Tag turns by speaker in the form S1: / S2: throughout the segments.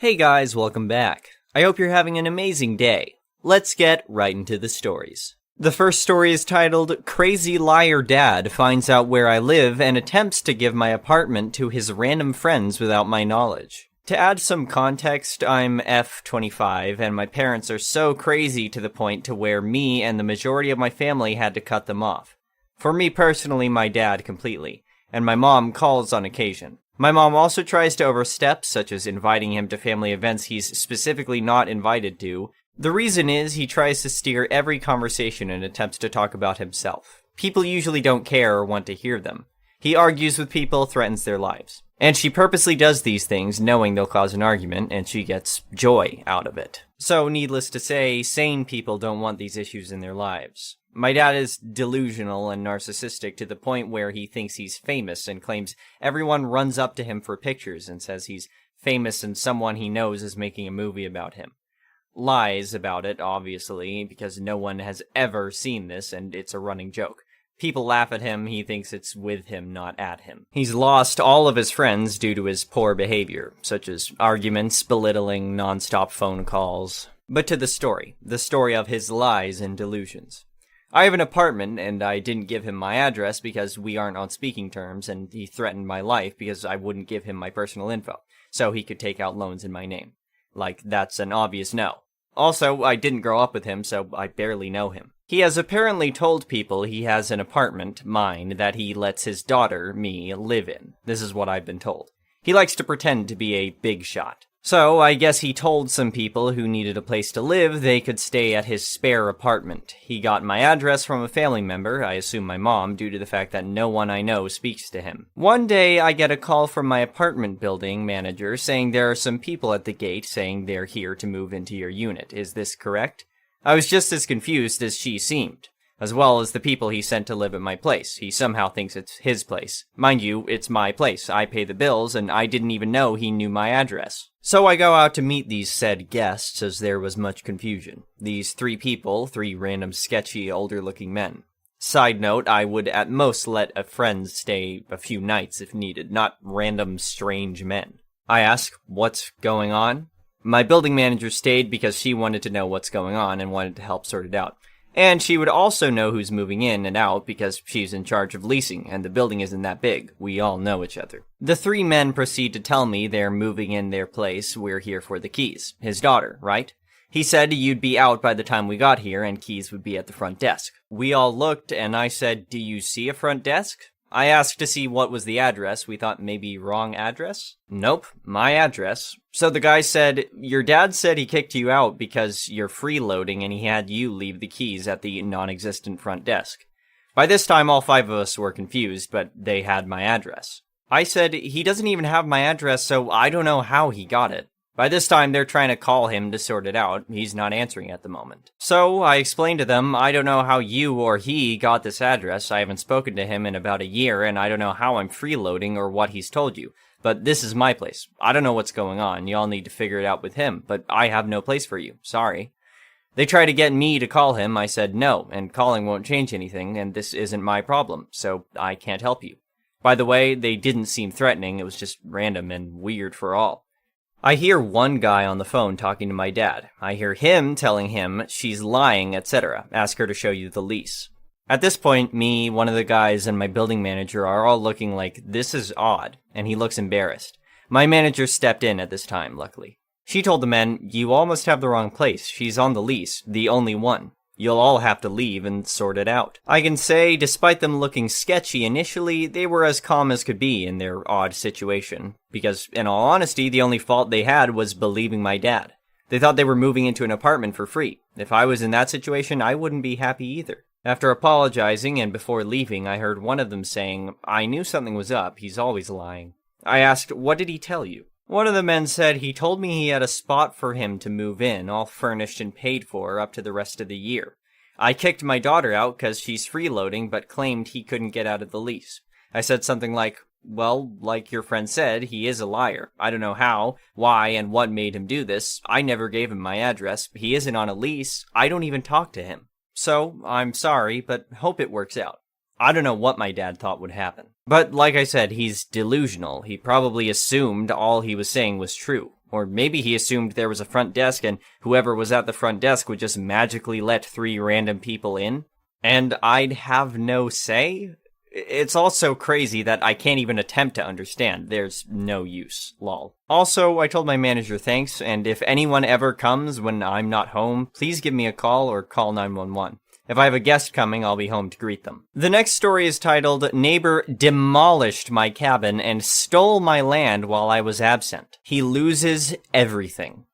S1: Hey guys, welcome back. I hope you're having an amazing day. Let's get right into the stories. The first story is titled, Crazy Liar Dad Finds Out Where I Live and Attempts to Give My Apartment to His Random Friends Without My Knowledge. To add some context, I'm F25 and my parents are so crazy to the point to where me and the majority of my family had to cut them off. For me personally, my dad completely, and my mom calls on occasion. My mom also tries to overstep, such as inviting him to family events he's specifically not invited to. The reason is he tries to steer every conversation and attempts to talk about himself. People usually don't care or want to hear them. He argues with people, threatens their lives. And she purposely does these things knowing they'll cause an argument, and she gets joy out of it. So, needless to say, sane people don't want these issues in their lives. My dad is delusional and narcissistic to the point where he thinks he's famous and claims everyone runs up to him for pictures and says he's famous and someone he knows is making a movie about him. Lies about it, obviously, because no one has ever seen this and it's a running joke. People laugh at him, he thinks it's with him, not at him. He's lost all of his friends due to his poor behavior, such as arguments, belittling, non-stop phone calls. But to the story of his lies and delusions. I have an apartment, and I didn't give him my address because we aren't on speaking terms, and he threatened my life because I wouldn't give him my personal info, so he could take out loans in my name. Like, that's an obvious no. Also, I didn't grow up with him, so I barely know him. He has apparently told people he has an apartment, mine, that he lets his daughter, me, live in. This is what I've been told. He likes to pretend to be a big shot. So, I guess he told some people who needed a place to live they could stay at his spare apartment. He got my address from a family member, I assume my mom, due to the fact that no one I know speaks to him. One day, I get a call from my apartment building manager saying there are some people at the gate saying they're here to move into your unit. Is this correct? I was just as confused as she seemed, as well as the people he sent to live at my place. He somehow thinks it's his place. Mind you, it's my place. I pay the bills, and I didn't even know he knew my address. So I go out to meet these said guests, as there was much confusion. These three people, three random sketchy, older-looking men. Side note, I would at most let a friend stay a few nights if needed, not random strange men. I ask, what's going on? My building manager stayed because she wanted to know what's going on and wanted to help sort it out. And she would also know who's moving in and out because she's in charge of leasing, and the building isn't that big. We all know each other. The three men proceed to tell me they're moving in their place, we're here for the keys. His daughter, right? He said you'd be out by the time we got here and keys would be at the front desk. We all looked and I said, do you see a front desk? I asked to see what was the address. We thought maybe wrong address? Nope, my address. So the guy said, your dad said he kicked you out because you're freeloading and he had you leave the keys at the non-existent front desk. By this time, all five of us were confused, but they had my address. I said, he doesn't even have my address, so I don't know how he got it. By this time, they're trying to call him to sort it out. He's not answering at the moment. So, I explained to them, I don't know how you or he got this address. I haven't spoken to him in about a year, and I don't know how I'm freeloading or what he's told you. But this is my place. I don't know what's going on. Y'all need to figure it out with him, but I have no place for you. Sorry. They tried to get me to call him. I said no, and calling won't change anything, and this isn't my problem, so I can't help you. By the way, they didn't seem threatening. It was just random and weird for all. I hear one guy on the phone talking to my dad. I hear him telling him she's lying, etc. Ask her to show you the lease. At this point, me, one of the guys, and my building manager are all looking like, this is odd, and he looks embarrassed. My manager stepped in at this time, luckily. She told the men, you all must have the wrong place. She's on the lease, the only one. You'll all have to leave and sort it out. I can say, despite them looking sketchy initially, they were as calm as could be in their odd situation. Because, in all honesty, the only fault they had was believing my dad. They thought they were moving into an apartment for free. If I was in that situation, I wouldn't be happy either. After apologizing and before leaving, I heard one of them saying, I knew something was up, he's always lying. I asked, what did he tell you? One of the men said he told me he had a spot for him to move in, all furnished and paid for up to the rest of the year. I kicked my daughter out because she's freeloading, but claimed he couldn't get out of the lease. I said something like, well, like your friend said, he is a liar. I don't know how, why, and what made him do this. I never gave him my address. He isn't on a lease. I don't even talk to him. So, I'm sorry, but hope it works out. I don't know what my dad thought would happen. But like I said, he's delusional. He probably assumed all he was saying was true. Or maybe he assumed there was a front desk and whoever was at the front desk would just magically let 3 random people in. And I'd have no say? It's also crazy that I can't even attempt to understand. There's no use, lol. Also, I told my manager thanks, and if anyone ever comes when I'm not home, please give me a call or call 911. If I have a guest coming, I'll be home to greet them. The next story is titled, Neighbor Demolished My Cabin and Stole My Land While I Was Absent. He Loses Everything.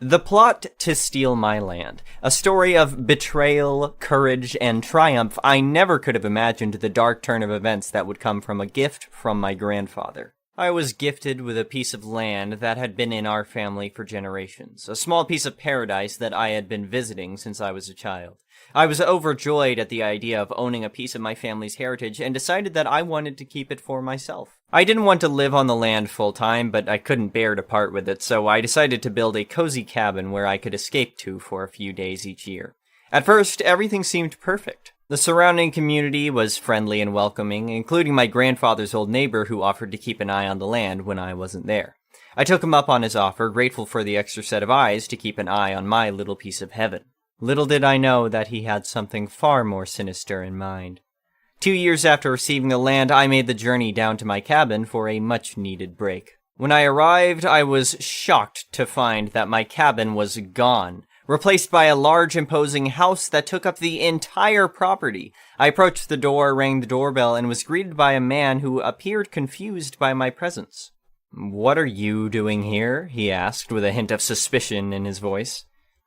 S1: The Plot to Steal My Land. A story of betrayal, courage, and triumph. I never could have imagined the dark turn of events that would come from a gift from my grandfather. I was gifted with a piece of land that had been in our family for generations, a small piece of paradise that I had been visiting since I was a child. I was overjoyed at the idea of owning a piece of my family's heritage and decided that I wanted to keep it for myself. I didn't want to live on the land full-time, but I couldn't bear to part with it, so I decided to build a cozy cabin where I could escape to for a few days each year. At first, everything seemed perfect. The surrounding community was friendly and welcoming, including my grandfather's old neighbor who offered to keep an eye on the land when I wasn't there. I took him up on his offer, grateful for the extra set of eyes to keep an eye on my little piece of heaven. Little did I know that he had something far more sinister in mind. 2 years after receiving the land, I made the journey down to my cabin for a much-needed break. When I arrived, I was shocked to find that my cabin was gone, replaced by a large, imposing house that took up the entire property. I approached the door, rang the doorbell, and was greeted by a man who appeared confused by my presence. "What are you doing here?" he asked, with a hint of suspicion in his voice.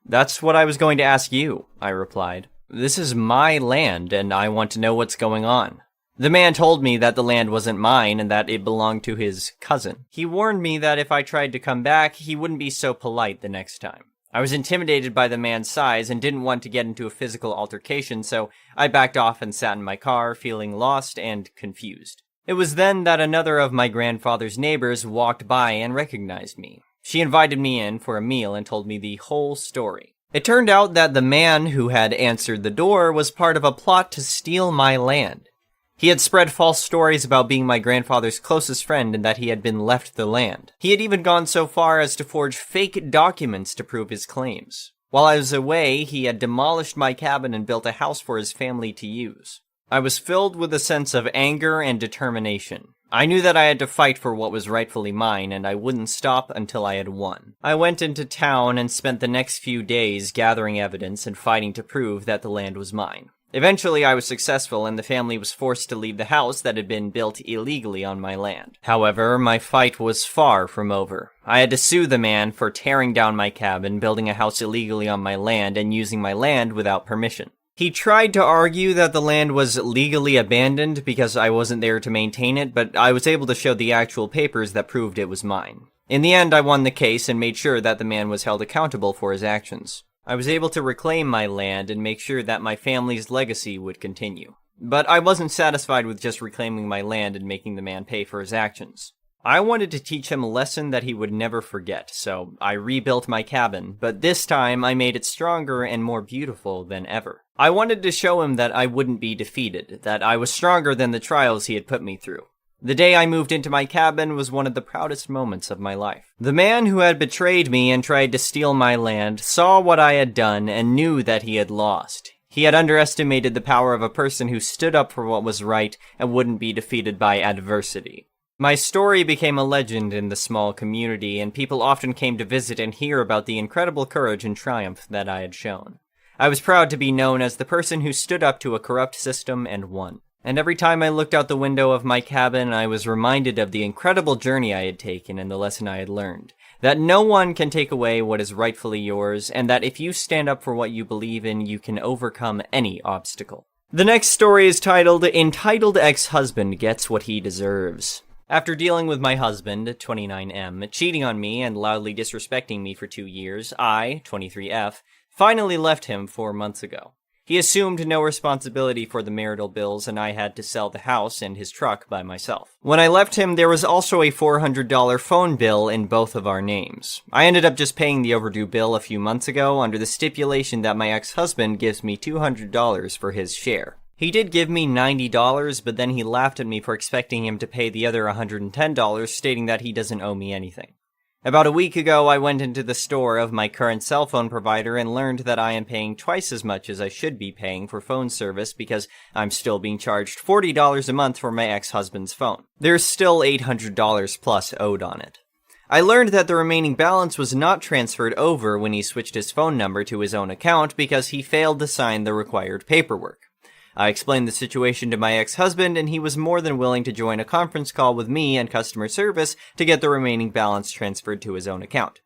S1: "That's what I was going to ask you," I replied. "This is my land, and I want to know what's going on." The man told me that the land wasn't mine and that it belonged to his cousin. He warned me that if I tried to come back, he wouldn't be so polite the next time. I was intimidated by the man's size and didn't want to get into a physical altercation, so I backed off and sat in my car, feeling lost and confused. It was then that another of my grandfather's neighbors walked by and recognized me. She invited me in for a meal and told me the whole story. It turned out that the man who had answered the door was part of a plot to steal my land. He had spread false stories about being my grandfather's closest friend and that he had been left the land. He had even gone so far as to forge fake documents to prove his claims. While I was away, he had demolished my cabin and built a house for his family to use. I was filled with a sense of anger and determination. I knew that I had to fight for what was rightfully mine, and I wouldn't stop until I had won. I went into town and spent the next few days gathering evidence and fighting to prove that the land was mine. Eventually, I was successful, and the family was forced to leave the house that had been built illegally on my land. However, my fight was far from over. I had to sue the man for tearing down my cabin, building a house illegally on my land, and using my land without permission. He tried to argue that the land was legally abandoned because I wasn't there to maintain it, but I was able to show the actual papers that proved it was mine. In the end, I won the case and made sure that the man was held accountable for his actions. I was able to reclaim my land and make sure that my family's legacy would continue. But I wasn't satisfied with just reclaiming my land and making the man pay for his actions. I wanted to teach him a lesson that he would never forget, so I rebuilt my cabin, but this time I made it stronger and more beautiful than ever. I wanted to show him that I wouldn't be defeated, that I was stronger than the trials he had put me through. The day I moved into my cabin was one of the proudest moments of my life. The man who had betrayed me and tried to steal my land saw what I had done and knew that he had lost. He had underestimated the power of a person who stood up for what was right and wouldn't be defeated by adversity. My story became a legend in the small community, and people often came to visit and hear about the incredible courage and triumph that I had shown. I was proud to be known as the person who stood up to a corrupt system and won. And every time I looked out the window of my cabin, I was reminded of the incredible journey I had taken and the lesson I had learned. That no one can take away what is rightfully yours, and that if you stand up for what you believe in, you can overcome any obstacle. The next story is titled, Entitled Ex-Husband Gets What He Deserves. After dealing with my husband, 29M, cheating on me and loudly disrespecting me for 2 years, I, 23F, finally left him 4 months ago. He assumed no responsibility for the marital bills, and I had to sell the house and his truck by myself. When I left him, there was also a $400 phone bill in both of our names. I ended up just paying the overdue bill a few months ago under the stipulation that my ex-husband gives me $200 for his share. He did give me $90, but then he laughed at me for expecting him to pay the other $110, stating that he doesn't owe me anything. About a week ago, I went into the store of my current cell phone provider and learned that I am paying twice as much as I should be paying for phone service because I'm still being charged $40 a month for my ex-husband's phone. There's still $800 plus owed on it. I learned that the remaining balance was not transferred over when he switched his phone number to his own account because he failed to sign the required paperwork. I explained the situation to my ex-husband, and he was more than willing to join a conference call with me and customer service to get the remaining balance transferred to his own account.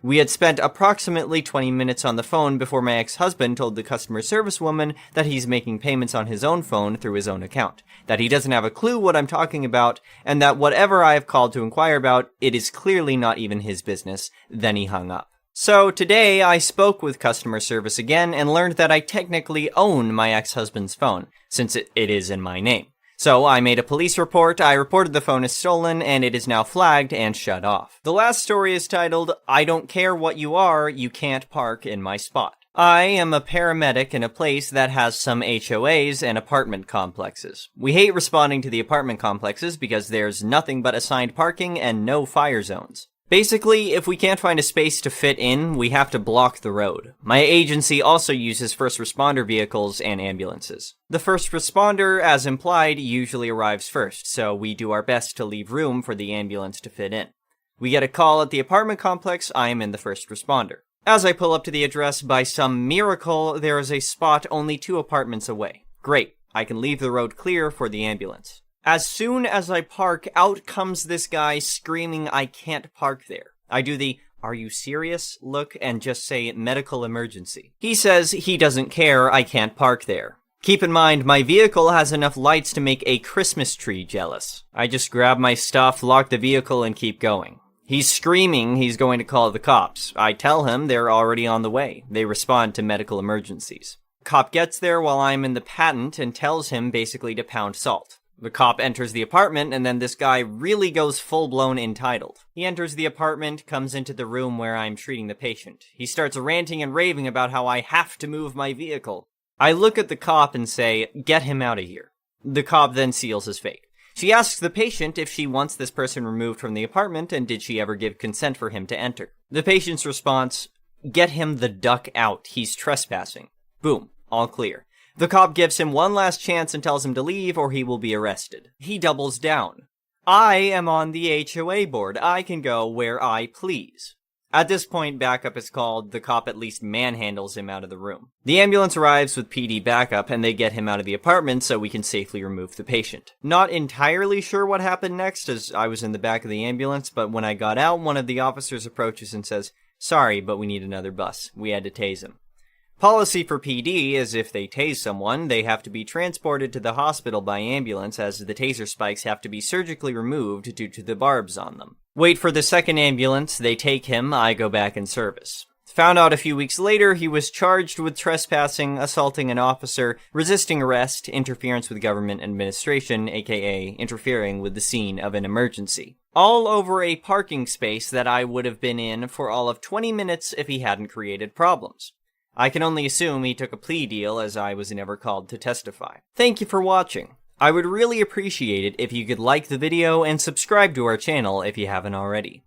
S1: We had spent approximately 20 minutes on the phone before my ex-husband told the customer service woman that he's making payments on his own phone through his own account, that he doesn't have a clue what I'm talking about, and that whatever I have called to inquire about, it is clearly not even his business. Then he hung up. So today, I spoke with customer service again and learned that I technically own my ex-husband's phone, since it is in my name. So I made a police report, I reported the phone as stolen, and it is now flagged and shut off. The last story is titled, I Don't Care What You Are, You Can't Park in My Spot. I am a paramedic in a place that has some HOAs and apartment complexes. We hate responding to the apartment complexes because there's nothing but assigned parking and no fire zones. Basically, if we can't find a space to fit in, we have to block the road. My agency also uses first responder vehicles and ambulances. The first responder, as implied, usually arrives first, so we do our best to leave room for the ambulance to fit in. We get a call at the apartment complex, I am in the first responder. As I pull up to the address, by some miracle, there is a spot only 2 apartments away. Great, I can leave the road clear for the ambulance. As soon as I park, out comes this guy screaming, I can't park there. I do the, are you serious look and just say medical emergency. He says he doesn't care, I can't park there. Keep in mind, my vehicle has enough lights to make a Christmas tree jealous. I just grab my stuff, lock the vehicle, and keep going. He's screaming he's going to call the cops. I tell him they're already on the way. They respond to medical emergencies. Cop gets there while I'm in the patent and tells him basically to pound salt. The cop enters the apartment, and then this guy really goes full-blown entitled. He enters the apartment, comes into the room where I'm treating the patient. He starts ranting and raving about how I have to move my vehicle. I look at the cop and say, get him out of here. The cop then seals his fate. She asks the patient if she wants this person removed from the apartment, and did she ever give consent for him to enter. The patient's response, get him the duck out, he's trespassing. Boom, all clear. The cop gives him one last chance and tells him to leave or he will be arrested. He doubles down. I am on the HOA board. I can go where I please. At this point, backup is called. The cop at least manhandles him out of the room. The ambulance arrives with PD backup and they get him out of the apartment so we can safely remove the patient. Not entirely sure what happened next as I was in the back of the ambulance, but when I got out, one of the officers approaches and says, sorry, but we need another bus. We had to tase him. Policy for PD is if they tase someone, they have to be transported to the hospital by ambulance as the taser spikes have to be surgically removed due to the barbs on them. Wait for the second ambulance, they take him, I go back in service. Found out a few weeks later he was charged with trespassing, assaulting an officer, resisting arrest, interference with government administration, aka interfering with the scene of an emergency. All over a parking space that I would have been in for all of 20 minutes if he hadn't created problems. I can only assume he took a plea deal as I was never called to testify. Thank you for watching. I would really appreciate it if you could like the video and subscribe to our channel if you haven't already.